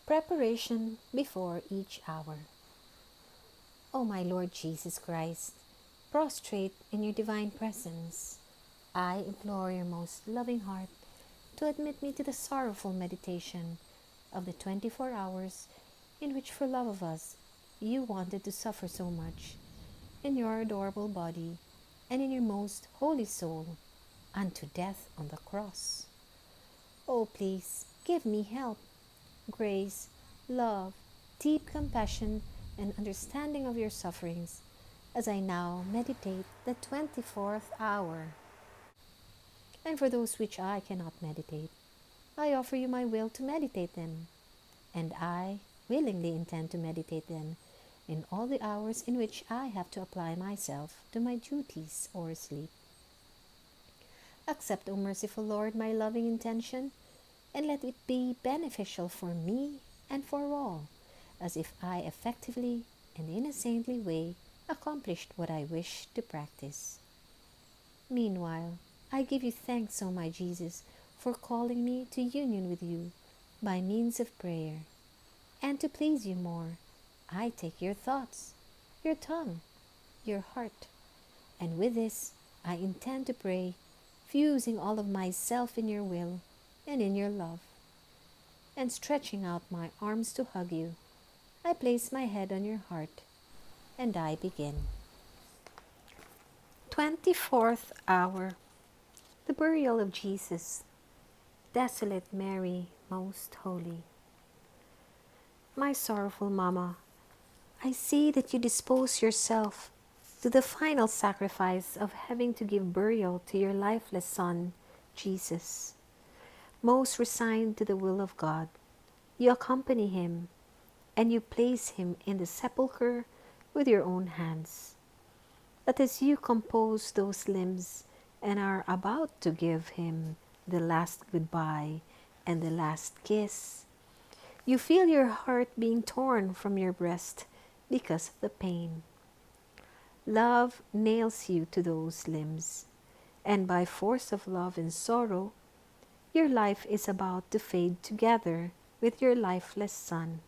Preparation before each hour. O my Lord Jesus Christ, prostrate in your divine presence, I implore your most loving heart to admit me to the sorrowful meditation of the 24 hours in which, for love of us, you wanted to suffer so much in your adorable body and in your most holy soul unto death on the cross. Oh, please give me help, grace, love, deep compassion, and understanding of your sufferings as I now meditate the 24th hour. And for those which I cannot meditate, I offer you my will to meditate them, and I willingly intend to meditate them in all the hours in which I have to apply myself to my duties or sleep. Accept, O merciful Lord, my loving intention, and let it be beneficial for me and for all, as if I effectively and in a saintly way accomplished what I wish to practice. Meanwhile, I give you thanks, O my Jesus, for calling me to union with you by means of prayer. And to please you more, I take your thoughts, your tongue, your heart, and with this I intend to pray, fusing all of myself in your will and in your love. And stretching out my arms to hug you, I place my head on your heart, and I begin. 24th hour. The burial of Jesus. Desolate Mary, most holy. My sorrowful Mama, I see that you dispose yourself to the final sacrifice of having to give burial to your lifeless Son, Jesus. Most resigned to the will of God, you accompany him, and you place him in the sepulchre with your own hands. That as you compose those limbs and are about to give him the last goodbye and the last kiss, you feel your heart being torn from your breast because of the pain. Love nails you to those limbs, and by force of love and sorrow, your life is about to fade together with your lifeless Son.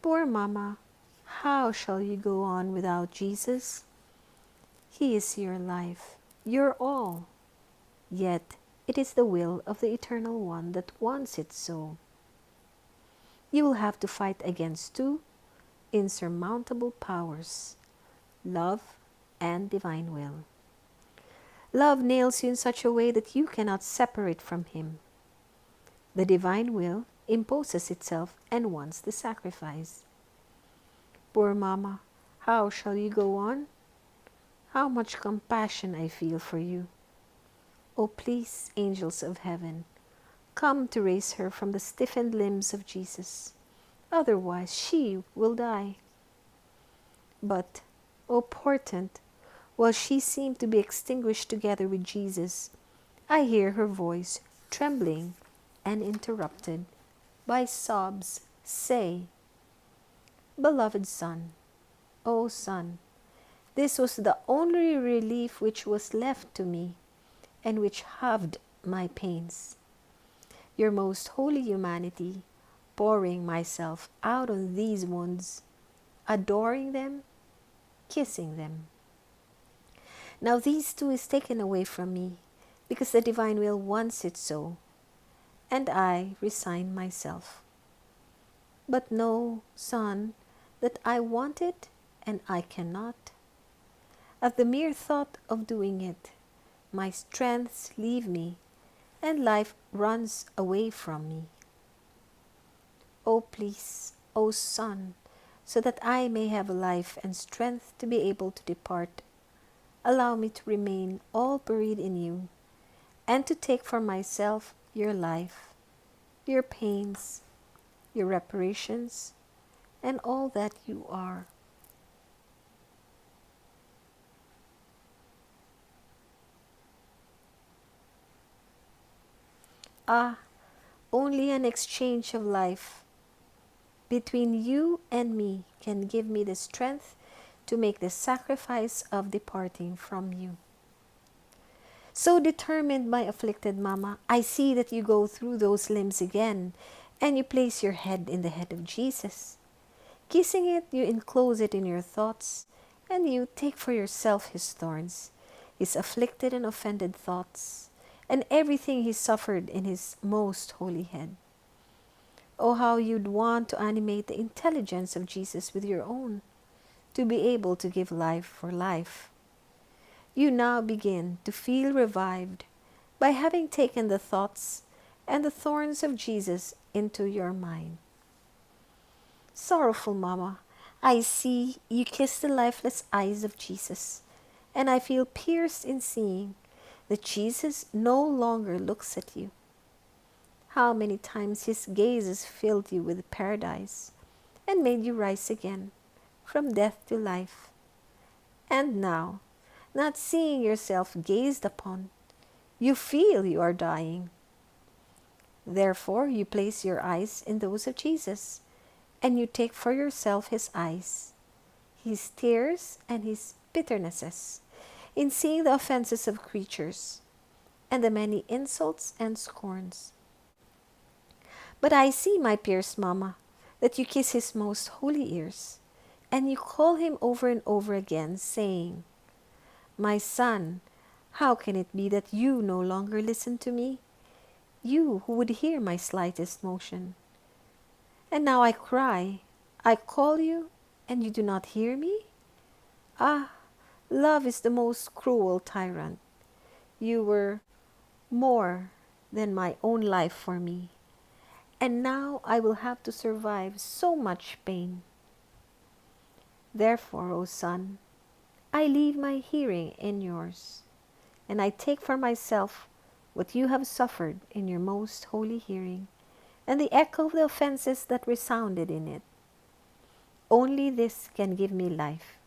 Poor Mama, how shall you go on without Jesus? He is your life, your all. Yet it is the will of the Eternal One that wants it so. You will have to fight against two insurmountable powers, love and divine will. Love nails you in such a way that you cannot separate from him. The divine will imposes itself and wants the sacrifice. Poor Mama, how shall you go on? How much compassion I feel for you. Oh, please, angels of heaven, come to raise her from the stiffened limbs of Jesus. Otherwise she will die. But, O portent, while she seemed to be extinguished together with Jesus, I hear her voice trembling and interrupted by sobs say, Beloved Son, O Son, this was the only relief which was left to me, and which halved my pains. Your most holy humanity, pouring myself out on these wounds, adoring them, kissing them. Now these two is taken away from me, because the divine will wants it so, and I resign myself. But know, Son, that I want it, and I cannot. At the mere thought of doing it, my strengths leave me, and life runs away from me. Oh, please, O Son, so that I may have life and strength to be able to depart, allow me to remain all buried in you, and to take for myself your life, your pains, your reparations, and all that you are. Ah, only an exchange of life between you and me can give me the strength to make the sacrifice of departing from you. So determined, my afflicted Mama, I see that you go through those limbs again, and you place your head in the head of Jesus. Kissing it, you enclose it in your thoughts, and you take for yourself his thorns, his afflicted and offended thoughts, and everything he suffered in his most holy head. Oh, how you'd want to animate the intelligence of Jesus with your own, to be able to give life for life. You now begin to feel revived by having taken the thoughts and the thorns of Jesus into your mind. Sorrowful Mama, I see you kiss the lifeless eyes of Jesus, and I feel pierced in seeing that Jesus no longer looks at you. How many times his gaze has filled you with paradise and made you rise again from death to life. And now, not seeing yourself gazed upon, you feel you are dying. Therefore, you place your eyes in those of Jesus, and you take for yourself his eyes, his tears and his bitternesses, in seeing the offenses of creatures, and the many insults and scorns. But I see, my pierced Mama, that you kiss his most holy ears, and you call him over and over again, saying, My son, how can it be that you no longer listen to me? You who would hear my slightest motion. And now I cry, I call you, and you do not hear me? Ah, love is the most cruel tyrant. You were more than my own life for me, and now I will have to survive so much pain. Therefore, O son, I leave my hearing in yours, and I take for myself what you have suffered in your most holy hearing, and the echo of the offenses that resounded in it. Only this can give me life,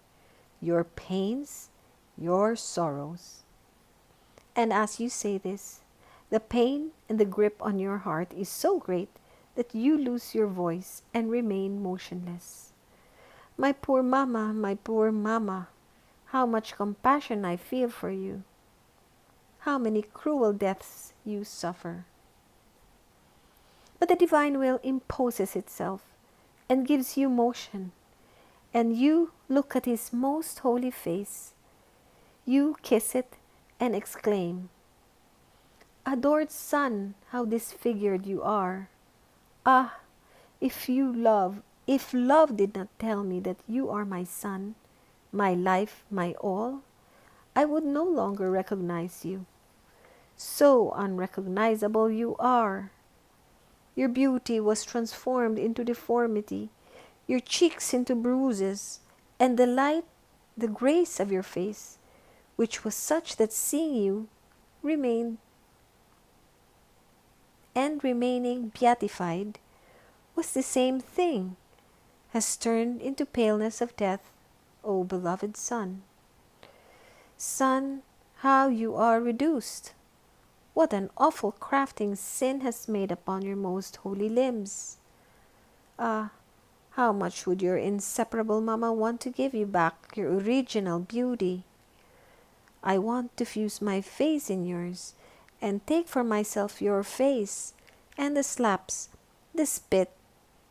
your pains, your sorrows. And as you say this, the pain and the grip on your heart is so great that you lose your voice and remain motionless. My poor Mama, how much compassion I feel for you. How many cruel deaths you suffer. But the divine will imposes itself and gives you motion, and you look at his most holy face. You kiss it and exclaim, Adored Son, how disfigured you are. Ah, if love did not tell me that you are my son, my life, my all, I would no longer recognize you. So unrecognizable you are. Your beauty was transformed into deformity, your cheeks into bruises, and the light, the grace of your face, which was such that seeing you remained and remaining beatified was the same thing, has turned into paleness of death, O beloved Son. Son, how you are reduced! What an awful crafting sin has made upon your most holy limbs! Ah, how much would your inseparable Mama want to give you back your original beauty! I want to fuse my face in yours, and take for myself your face, and the slaps, the spit,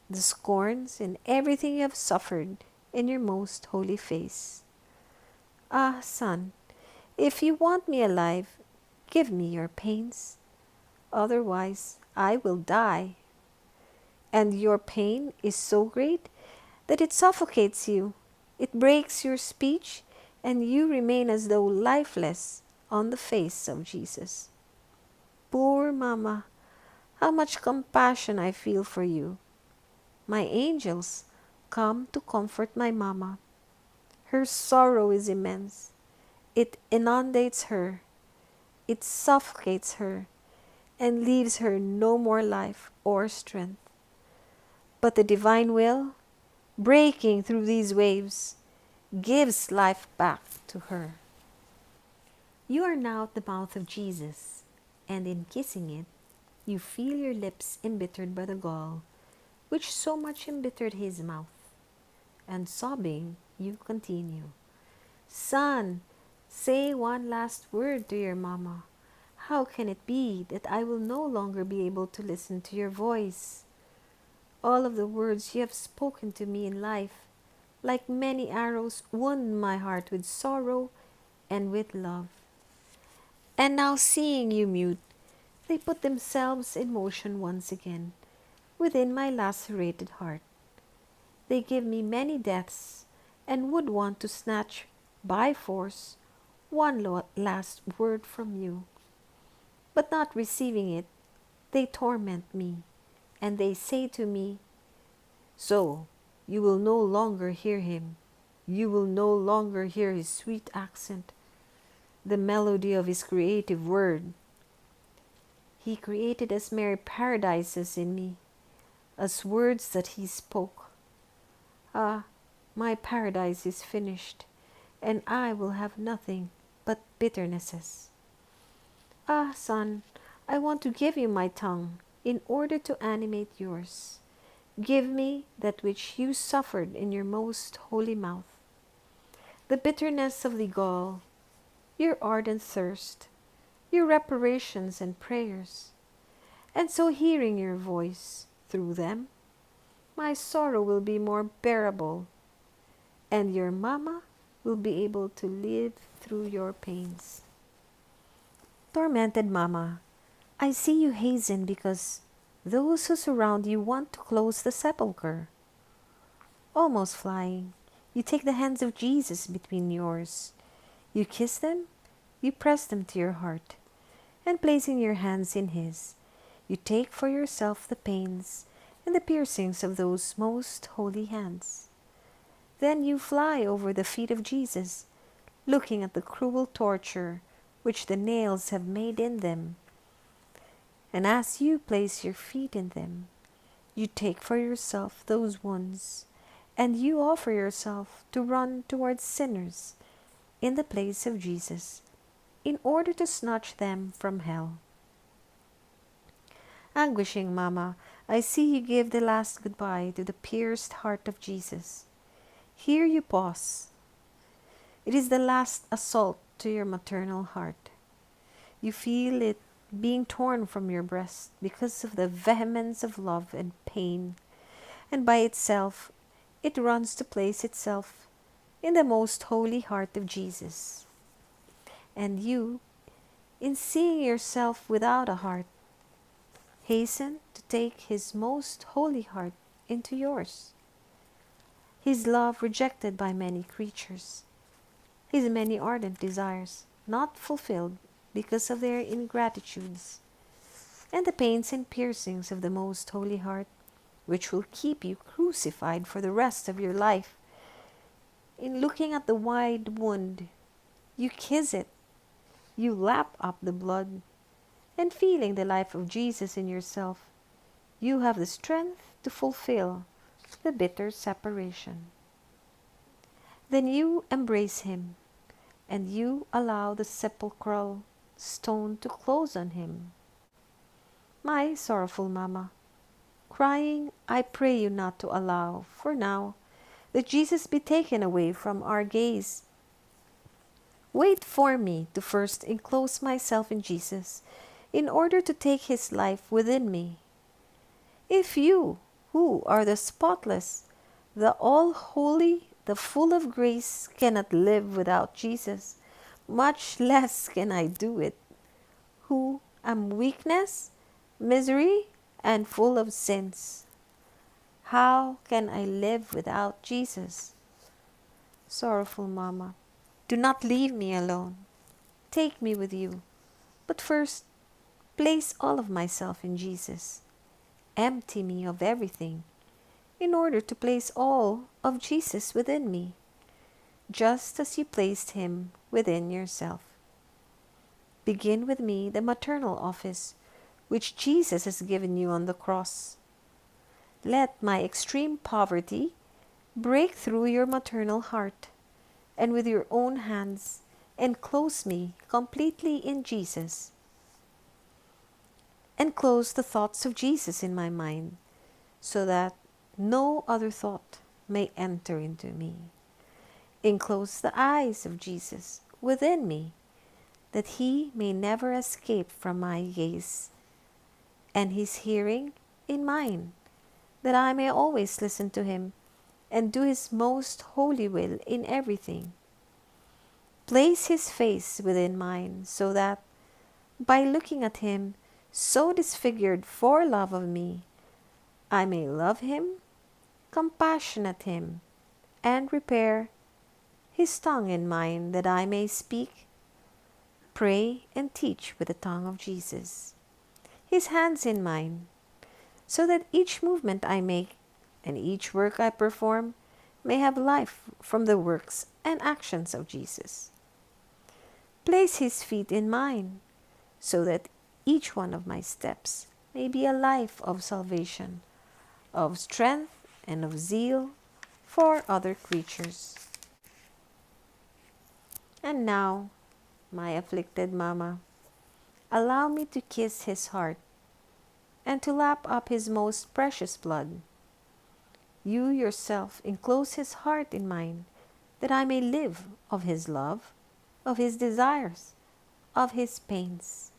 the scorns, and everything you have suffered in your most holy face. Ah, Son, if you want me alive, give me your pains. Otherwise, I will die. And your pain is so great that it suffocates you. It breaks your speech, and you remain as though lifeless on the face of Jesus. Poor Mama, how much compassion I feel for you. My angels come to comfort my Mama. Her sorrow is immense. It inundates her. It suffocates her and leaves her no more life or strength. But the divine will, breaking through these waves, gives life back to her. You are now at the mouth of Jesus, and in kissing it, you feel your lips embittered by the gall, which so much embittered his mouth. And sobbing, you continue, Son, say one last word to your Mama. How can it be that I will no longer be able to listen to your voice? All of the words you have spoken to me in life, like many arrows, wound my heart with sorrow and with love. And now seeing you mute, they put themselves in motion once again within my lacerated heart. They give me many deaths and would want to snatch by force one last word from you. But not receiving it, they torment me, and they say to me, "So, you will no longer hear him. You will no longer hear his sweet accent, the melody of his creative word. He created as merry paradises in me, as words that he spoke. Ah, my paradise is finished, and I will have nothing but bitternesses. Ah, son, I want to give you my tongue in order to animate yours. Give me that which you suffered in your most holy mouth, the bitterness of the gall, your ardent thirst, your reparations and prayers. And so hearing your voice through them, my sorrow will be more bearable, and your mama will be able to live through your pains." Tormented mama, I see you hasten because those who surround you want to close the sepulchre. Almost flying, you take the hands of Jesus between yours. You kiss them, you press them to your heart, and placing your hands in his, you take for yourself the pains and the piercings of those most holy hands. Then you fly over the feet of Jesus, looking at the cruel torture which the nails have made in them. And as you place your feet in them, you take for yourself those wounds, and you offer yourself to run towards sinners in the place of Jesus, in order to snatch them from hell. Anguishing mama, I see you give the last goodbye to the pierced heart of Jesus. Here you pause. It is the last assault to your maternal heart. You feel it being torn from your breast because of the vehemence of love and pain, and by itself it runs to place itself in the most holy heart of Jesus. And you, in seeing yourself without a heart, hasten to take his most holy heart into yours. His love rejected by many creatures, his many ardent desires not fulfilled because of their ingratitudes, and the pains and piercings of the most holy heart, which will keep you crucified for the rest of your life. In looking at the wide wound, you kiss it, you lap up the blood, and feeling the life of Jesus in yourself, you have the strength to fulfill the bitter separation. Then you embrace him, and you allow the sepulchral stone to close on him. My sorrowful mama, crying, I pray you not to allow, for now, that Jesus be taken away from our gaze. Wait for me to first enclose myself in Jesus, in order to take his life within me. If you, who are the spotless, the all-holy, the full of grace, cannot live without Jesus, much less can I do it, who am weakness, misery, and full of sins. How can I live without Jesus? Sorrowful mama, do not leave me alone. Take me with you, but first place all of myself in Jesus. Empty me of everything, in order to place all of Jesus within me, just as you placed him within yourself. Begin with me the maternal office which Jesus has given you on the cross. Let my extreme poverty break through your maternal heart, and with your own hands enclose me completely in Jesus. Enclose the thoughts of Jesus in my mind, so that no other thought may enter into me. Enclose the eyes of Jesus within me, that he may never escape from my gaze, and his hearing in mine, that I may always listen to him and do his most holy will in everything. Place his face within mine, so that, by looking at him, so disfigured for love of me, I may love him, compassionate him, and repair his tongue in mine, that I may speak, pray, and teach with the tongue of Jesus. His hands in mine, so that each movement I make and each work I perform may have life from the works and actions of Jesus. Place his feet in mine, so that each one of my steps may be a life of salvation, of strength, and of zeal for other creatures. And now, my afflicted Mama, allow me to kiss his heart and to lap up his most precious blood. You yourself enclose his heart in mine, that I may live of his love, of his desires, of his pains.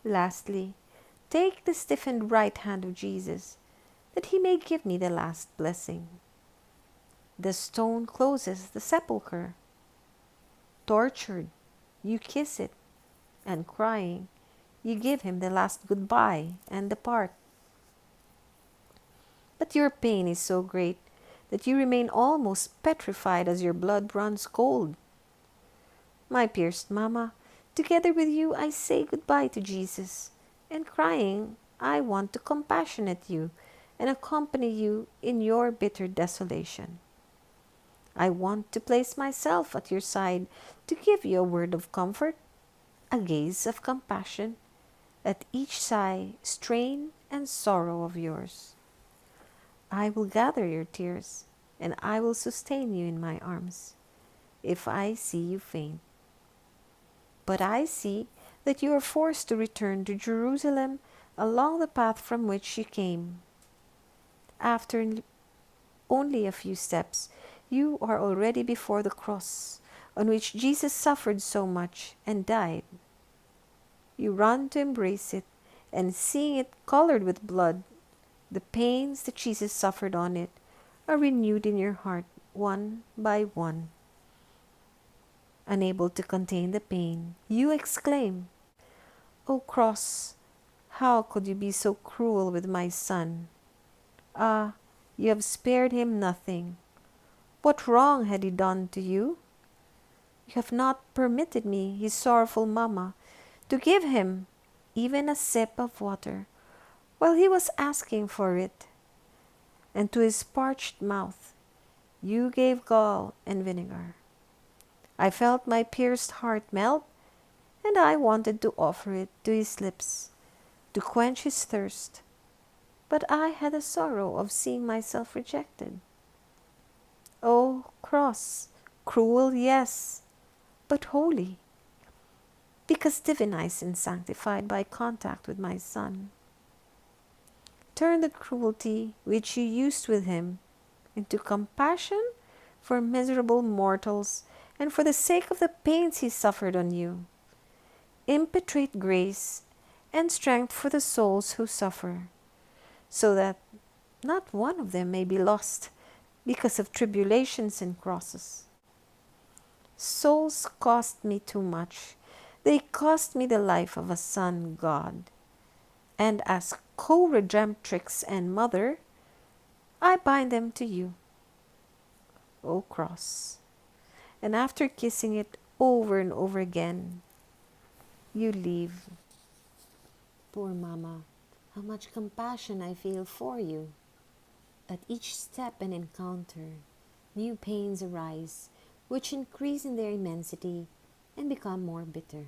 Lastly, take the stiffened right hand of Jesus, that he may give me the last blessing. The stone closes the sepulchre. Tortured, you kiss it, and crying, you give him the last goodbye and depart. But your pain is so great that you remain almost petrified as your blood runs cold. My pierced Mama, together with you I say goodbye to Jesus, and crying, I want to compassionate you and accompany you in your bitter desolation. I want to place myself at your side to give you a word of comfort, a gaze of compassion, at each sigh, strain, and sorrow of yours. I will gather your tears, and I will sustain you in my arms, if I see you faint. But I see that you are forced to return to Jerusalem along the path from which you came. After only a few steps, you are already before the cross, on which Jesus suffered so much and died. You run to embrace it, and seeing it colored with blood, the pains that Jesus suffered on it are renewed in your heart one by one. Unable to contain the pain, you exclaim, "O cross, how could you be so cruel with my son? Ah, you have spared him nothing. What wrong had he done to you? You have not permitted me, his sorrowful Mama, to give him even a sip of water while he was asking for it. And to his parched mouth you gave gall and vinegar. I felt my pierced heart melt, and I wanted to offer it to his lips to quench his thirst, but I had the sorrow of seeing myself rejected. Oh, cross, cruel, yes, but holy, because divinized and sanctified by contact with my Son. Turn the cruelty which you used with him into compassion for miserable mortals and for the sake of the pains he suffered on you. Impetrate grace and strength for the souls who suffer, so that not one of them may be lost because of tribulations and crosses. Souls cost me too much. They cost me the life of a son God. And as co-redemptrix and mother, I bind them to you, O cross. And after kissing it over and over again, you leave. Poor Mama, how much compassion I feel for you. At each step and encounter, new pains arise, which increase in their immensity and become more bitter.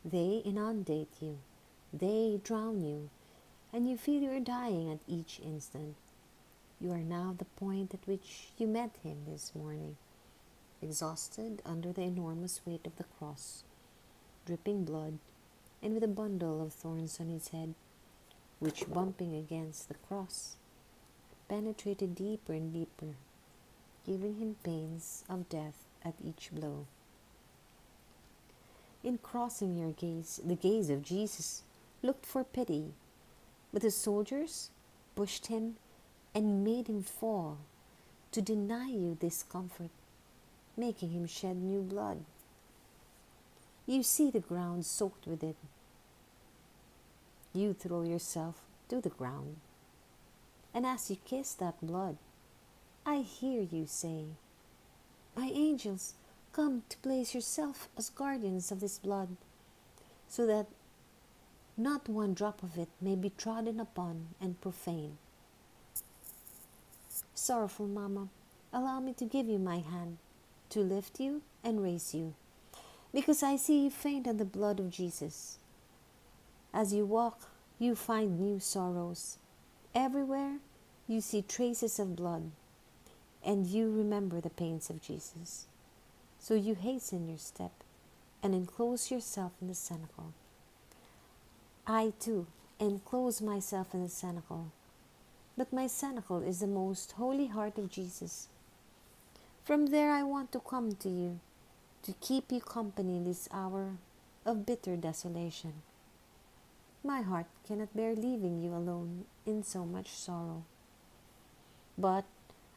They inundate you, they drown you, and you feel you are dying at each instant. You are now at the point at which you met him this morning, exhausted under the enormous weight of the cross, dripping blood, and with a bundle of thorns on his head, which, bumping against the cross, penetrated deeper and deeper, giving him pains of death at each blow. In crossing your gaze, the gaze of Jesus looked for pity, but the soldiers pushed him and made him fall to deny you this comfort, making him shed new blood. You see the ground soaked with it. You throw yourself to the ground, and as you kiss that blood, I hear you say, "My angels, come to place yourself as guardians of this blood, so that not one drop of it may be trodden upon and profaned." Sorrowful Mama, allow me to give you my hand, to lift you and raise you, because I see you faint on the blood of Jesus. As you walk, you find new sorrows. Everywhere you see traces of blood, and you remember the pains of Jesus. So you hasten your step and enclose yourself in the cenacle. I too enclose myself in the cenacle, but my cenacle is the most holy heart of Jesus. From there I want to come to you, to keep you company in this hour of bitter desolation. My heart cannot bear leaving you alone in so much sorrow. But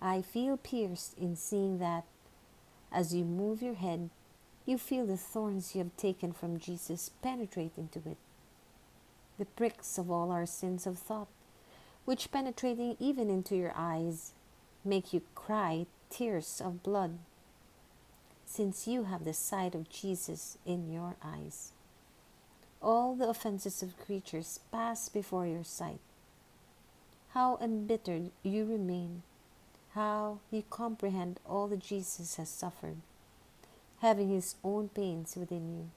I feel pierced in seeing that, as you move your head, you feel the thorns you have taken from Jesus penetrate into it. The pricks of all our sins of thought, which penetrating even into your eyes, make you cry tears of blood, since you have the sight of Jesus in your eyes. All the offenses of creatures pass before your sight. How embittered you remain, how you comprehend all that Jesus has suffered, having his own pains within you.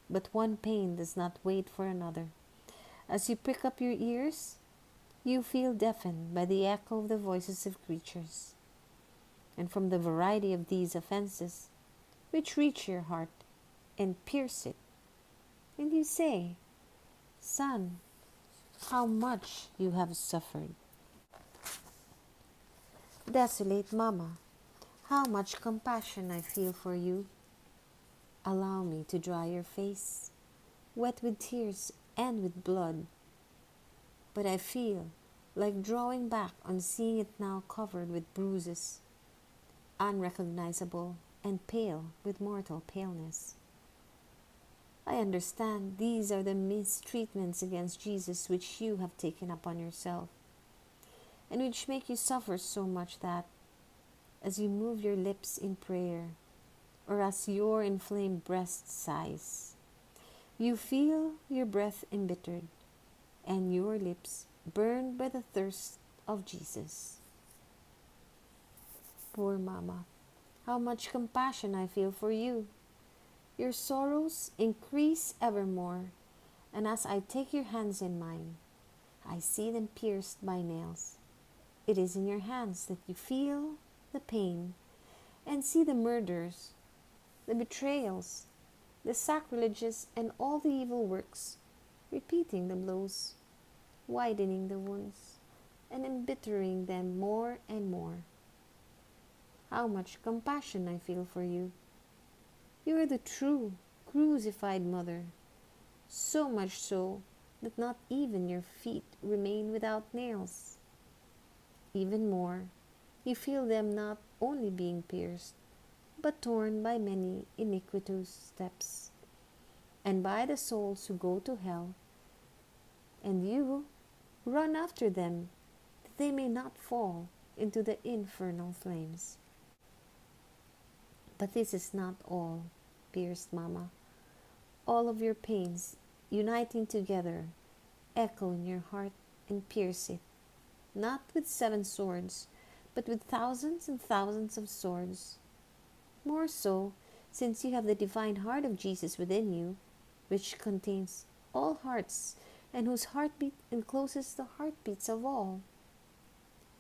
But one pain does not wait for another. As you prick up your ears, you feel deafened by the echo of the voices of creatures, and from the variety of these offenses, which reach your heart and pierce it. And you say, "Son, how much you have suffered." Desolate Mama, how much compassion I feel for you. Allow me to dry your face, wet with tears and with blood. But I feel like drawing back on seeing it now covered with bruises, unrecognizable and pale with mortal paleness. I understand these are the mistreatments against Jesus which you have taken upon yourself, and which make you suffer so much that, as you move your lips in prayer, or as your inflamed breast sighs, you feel your breath embittered, and your lips burned by the thirst of Jesus. Poor Mama, how much compassion I feel for you. Your sorrows increase evermore, and as I take your hands in mine, I see them pierced by nails. It is in your hands that you feel the pain and see the murders, the betrayals, the sacrileges, and all the evil works, repeating the blows, widening the wounds, and embittering them more and more. How much compassion I feel for you. You are the true, crucified Mother, so much so that not even your feet remain without nails. Even more, you feel them not only being pierced, but torn by many iniquitous steps, and by the souls who go to hell, and you run after them, that they may not fall into the infernal flames. But this is not all, pierced Mama. All of your pains, uniting together, echo in your heart and pierce it, not with 7 swords, but with thousands and thousands of swords. More so, since you have the divine heart of Jesus within you, which contains all hearts, and whose heartbeat encloses the heartbeats of all.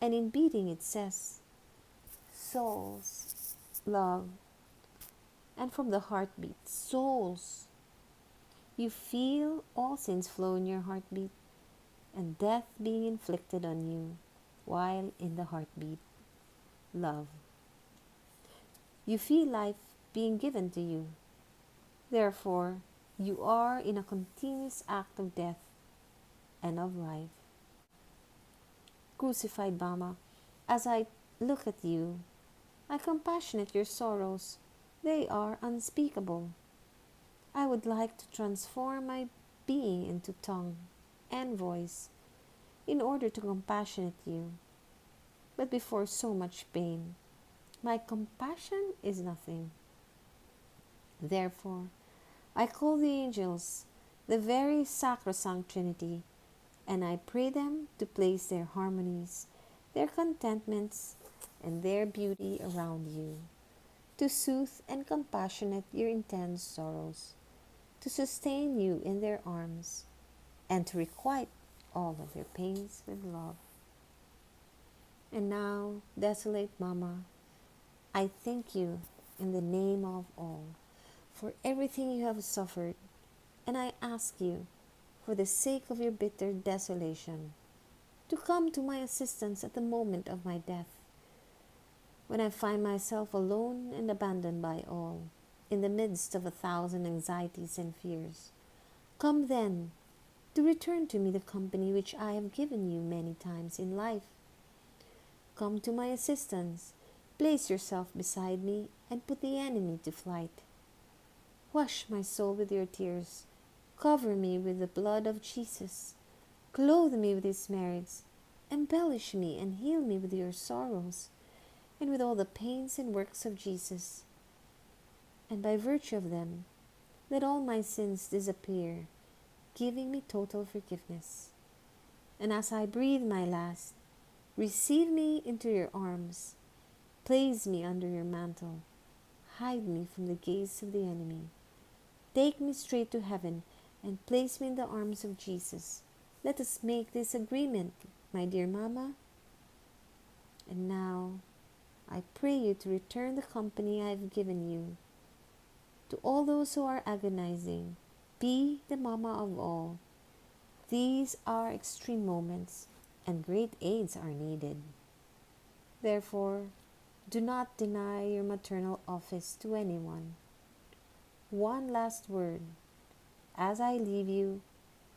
And in beating it says, "Souls, love." And from the heartbeat, souls, you feel all sins flow in your heartbeat, and death being inflicted on you, while in the heartbeat, love. You feel life being given to you. Therefore, you are in a continuous act of death and of life. Crucified Mama, as I look at you, I compassionate your sorrows. They are unspeakable. I would like to transform my being into tongue and voice in order to compassionate you. But before so much pain, my compassion is nothing. Therefore, I call the angels, the very sacrosanct Trinity, and I pray them to place their harmonies, their contentments, and their beauty around you, to soothe and compassionate your intense sorrows, to sustain you in their arms, and to requite all of your pains with love. And now, desolate Mama, I thank you in the name of all for everything you have suffered, and I ask you, for the sake of your bitter desolation, to come to my assistance at the moment of my death, when I find myself alone and abandoned by all, in the midst of 1,000 anxieties and fears. Come then, to return to me the company which I have given you many times in life. Come to my assistance, place yourself beside me, and put the enemy to flight. Wash my soul with your tears, cover me with the blood of Jesus, clothe me with his merits, embellish me and heal me with your sorrows, and with all the pains and works of Jesus. And by virtue of them, let all my sins disappear, giving me total forgiveness. And as I breathe my last, receive me into your arms, place me under your mantle, hide me from the gaze of the enemy. Take me straight to heaven and place me in the arms of Jesus. Let us make this agreement, my dear Mama. And now, I pray you to return the company I have given you. To all those who are agonizing, be the Mama of all. These are extreme moments, and great aids are needed. Therefore, do not deny your maternal office to anyone. One last word. As I leave you,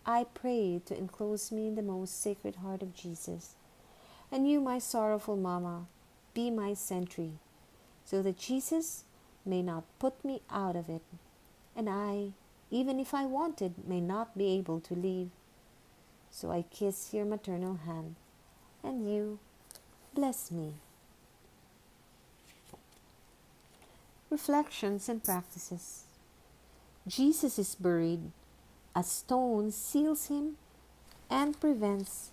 I pray you to enclose me in the most sacred heart of Jesus. And you, my sorrowful Mama, be my sentry, so that Jesus may not put me out of it, and I, even if I wanted, may not be able to leave. So I kiss your maternal hand, and you bless me. Reflections and practices. Jesus is buried. A stone seals him and prevents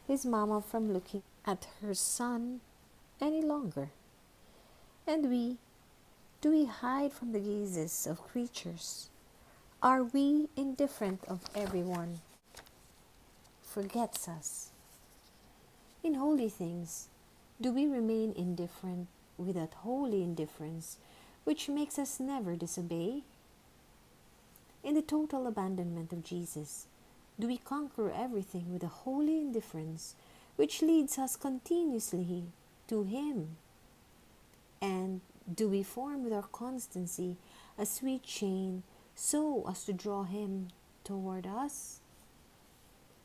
his Mama from looking at her son any longer. And do we hide from the gazes of creatures? Are we indifferent of everyone? Forgets us. In holy things, do we remain indifferent with that holy indifference which makes us never disobey? In the total abandonment of Jesus, do we conquer everything with a holy indifference which leads us continuously to Him? And do we form with our constancy a sweet chain so as to draw Him toward us?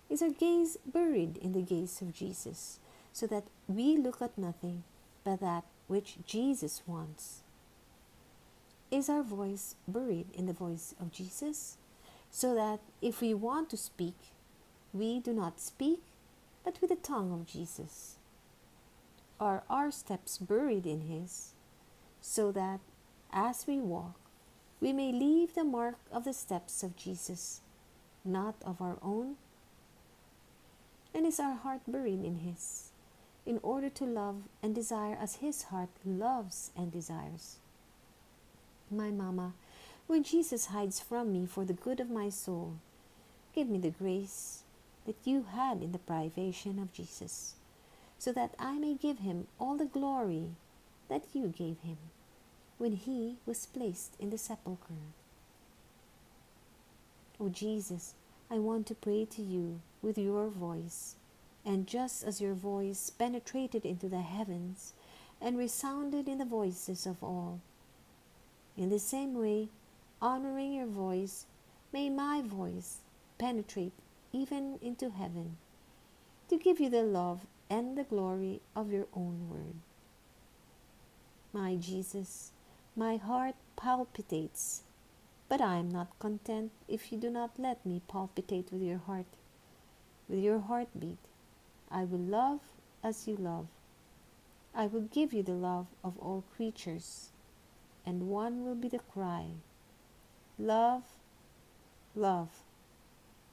Is our gaze buried in the gaze of Jesus, so that we look at nothing but that which Jesus wants? Is our voice buried in the voice of Jesus, so that if we want to speak, we do not speak, but with the tongue of Jesus? Are our steps buried in His, so that as we walk, we may leave the mark of the steps of Jesus, not of our own? And is our heart buried in His, in order to love and desire as His heart loves and desires? My Mama, when Jesus hides from me for the good of my soul, give me the grace that you had in the privation of Jesus, so that I may give Him all the glory that you gave Him when He was placed in the sepulchre. O Jesus, I want to pray to you with your voice, and just as your voice penetrated into the heavens and resounded in the voices of all, in the same way, honoring your voice, may my voice penetrate even into heaven, to give you the love and the glory of your own word. My Jesus, my heart palpitates, but I am not content if you do not let me palpitate with your heart. With your heartbeat, I will love as you love. I will give you the love of all creatures, and one will be the cry, love, love.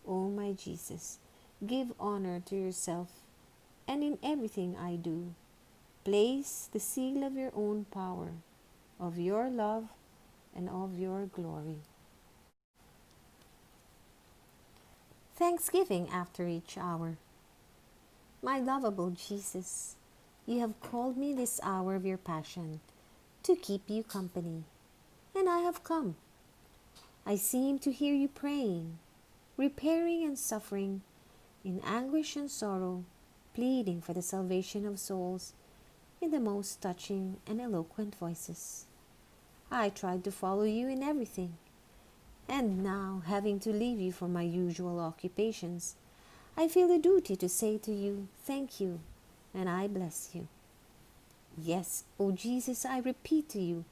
O my Jesus, give honor to yourself, and in everything I do, place the seal of your own power, of your love, and of your glory. Thanksgiving after each hour. My lovable Jesus, you have called me this hour of your passion to keep you company, and I have come. I seem to hear you praying, repairing and suffering, in anguish and sorrow, pleading for the salvation of souls in the most touching and eloquent voices. I tried to follow you in everything, and now, having to leave you for my usual occupations, I feel a duty to say to you, thank you, and I bless you. Yes, O Jesus, I repeat to you,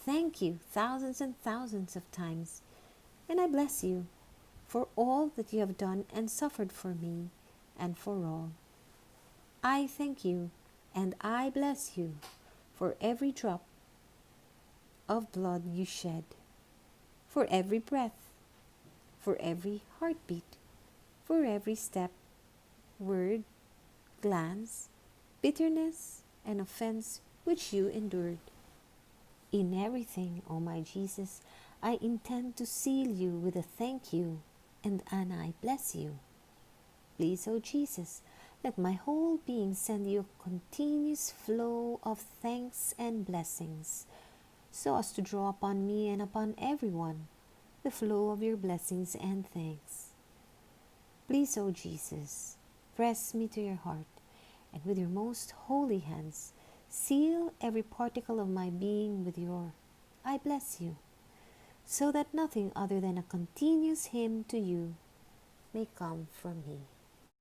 thank you thousands and thousands of times, and I bless you for all that you have done and suffered for me and for all. I thank you and I bless you for every drop of blood you shed, for every breath, for every heartbeat, for every step, word, glance, bitterness, and offense which you endured. In everything, O my Jesus, I intend to seal you with a thank you and an I bless you. Please, O Jesus, let my whole being send you a continuous flow of thanks and blessings, so as to draw upon me and upon everyone the flow of your blessings and thanks. Please, O Jesus, press me to your heart, and with your most holy hands, seal every particle of my being with your I bless you, so that nothing other than a continuous hymn to you may come from me.